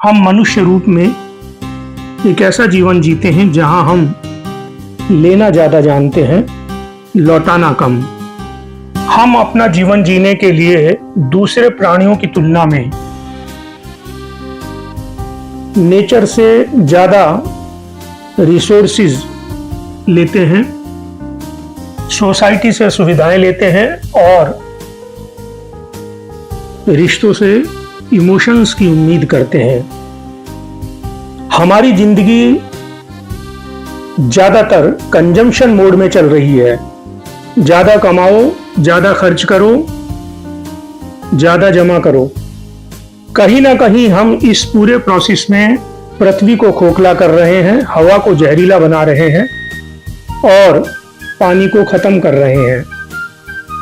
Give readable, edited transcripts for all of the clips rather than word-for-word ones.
हम मनुष्य रूप में एक ऐसा जीवन जीते हैं जहां हम लेना ज़्यादा जानते हैं, लौटाना कम। हम अपना जीवन जीने के लिए दूसरे प्राणियों की तुलना में नेचर से ज़्यादा रिसोर्सेज लेते हैं, सोसाइटी से सुविधाएं लेते हैं और रिश्तों से इमोशंस की उम्मीद करते हैं। हमारी जिंदगी ज़्यादातर कंजम्पशन मोड में चल रही है। ज़्यादा कमाओ, ज़्यादा खर्च करो, ज़्यादा जमा करो। कहीं ना कहीं हम इस पूरे प्रोसेस में पृथ्वी को खोखला कर रहे हैं, हवा को जहरीला बना रहे हैं और पानी को खत्म कर रहे हैं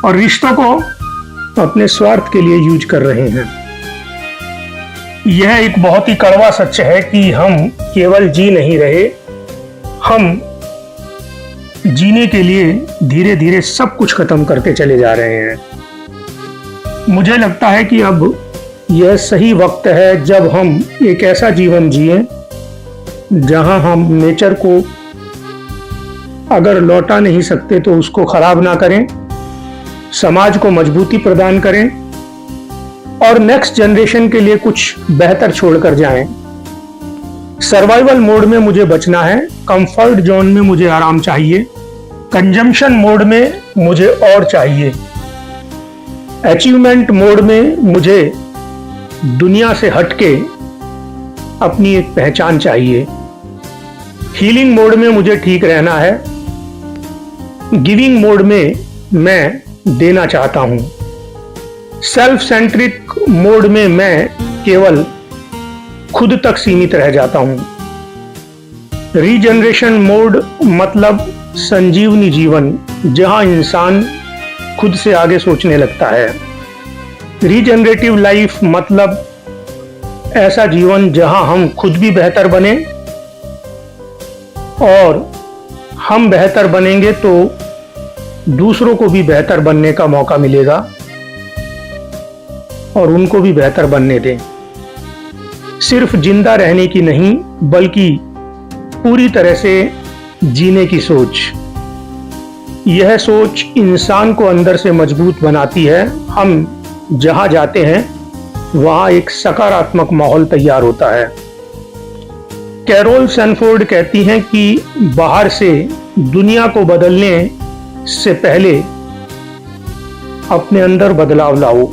और रिश्तों को अपने स्वार्थ के लिए यूज कर रहे हैं। यह एक बहुत ही कड़वा सच है कि हम केवल जी नहीं रहे, हम जीने के लिए धीरे धीरे सब कुछ खत्म करते चले जा रहे हैं। मुझे लगता है कि अब यह सही वक्त है जब हम एक ऐसा जीवन जिए जहां हम नेचर को अगर लौटा नहीं सकते तो उसको खराब ना करें, समाज को मजबूती प्रदान करें और नेक्स्ट जनरेशन के लिए कुछ बेहतर छोड़कर जाएं। सर्वाइवल मोड में मुझे बचना है, कंफर्ट जोन में मुझे आराम चाहिए, कंजम्पशन मोड में मुझे और चाहिए, अचीवमेंट मोड में मुझे दुनिया से हटके अपनी एक पहचान चाहिए, हीलिंग मोड में मुझे ठीक रहना है, गिविंग मोड में मैं देना चाहता हूं, सेल्फ सेंट्रिक मोड में मैं केवल खुद तक सीमित रह जाता हूं, रीजनरेशन मोड मतलब संजीवनी जीवन जहां इंसान खुद से आगे सोचने लगता है, रीजनरेटिव लाइफ मतलब ऐसा जीवन जहां हम खुद भी बेहतर बने और हम बेहतर बनेंगे तो दूसरों को भी बेहतर बनने का मौका मिलेगा और उनको भी बेहतर बनने दें। सिर्फ जिंदा रहने की नहीं बल्कि पूरी तरह से जीने की सोच। यह सोच इंसान को अंदर से मजबूत बनाती है। हम जहां जाते हैं वहां एक सकारात्मक माहौल तैयार होता है। कैरोल सैनफोर्ड कहती हैं कि बाहर से दुनिया को बदलने से पहले अपने अंदर बदलाव लाओ,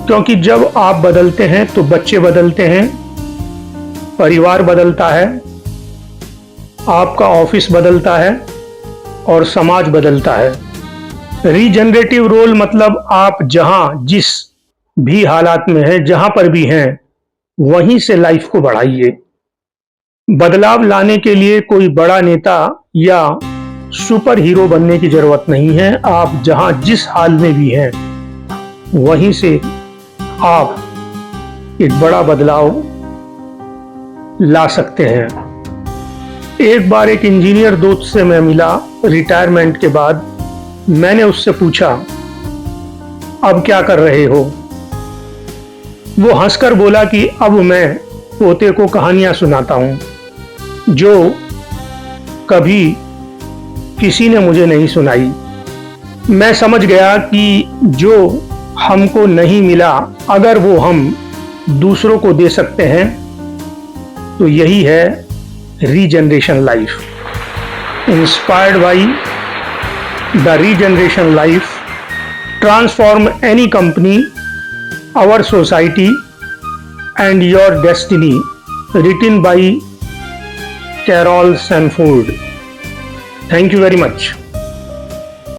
क्योंकि जब आप बदलते हैं तो बच्चे बदलते हैं, परिवार बदलता है, आपका ऑफिस बदलता है और समाज बदलता है। रीजनरेटिव रोल मतलब आप जहां जिस भी हालात में हैं, जहां पर भी हैं, वहीं से लाइफ को बढ़ाइए। बदलाव लाने के लिए कोई बड़ा नेता या सुपर हीरो बनने की जरूरत नहीं है। आप जहां जिस हाल में भी हैं वहीं से आप एक बड़ा बदलाव ला सकते हैं। एक बार एक इंजीनियर दोस्त से मैं मिला रिटायरमेंट के बाद। मैंने उससे पूछा, अब क्या कर रहे हो? वो हंसकर बोला कि अब मैं पोते को कहानियां सुनाता हूं जो कभी किसी ने मुझे नहीं सुनाई। मैं समझ गया कि जो हमको नहीं मिला अगर वो हम दूसरों को दे सकते हैं तो यही है regeneration life. Inspired by the regeneration life, transform any company, our society and your destiny, written by Carol Sanford. Thank you very much.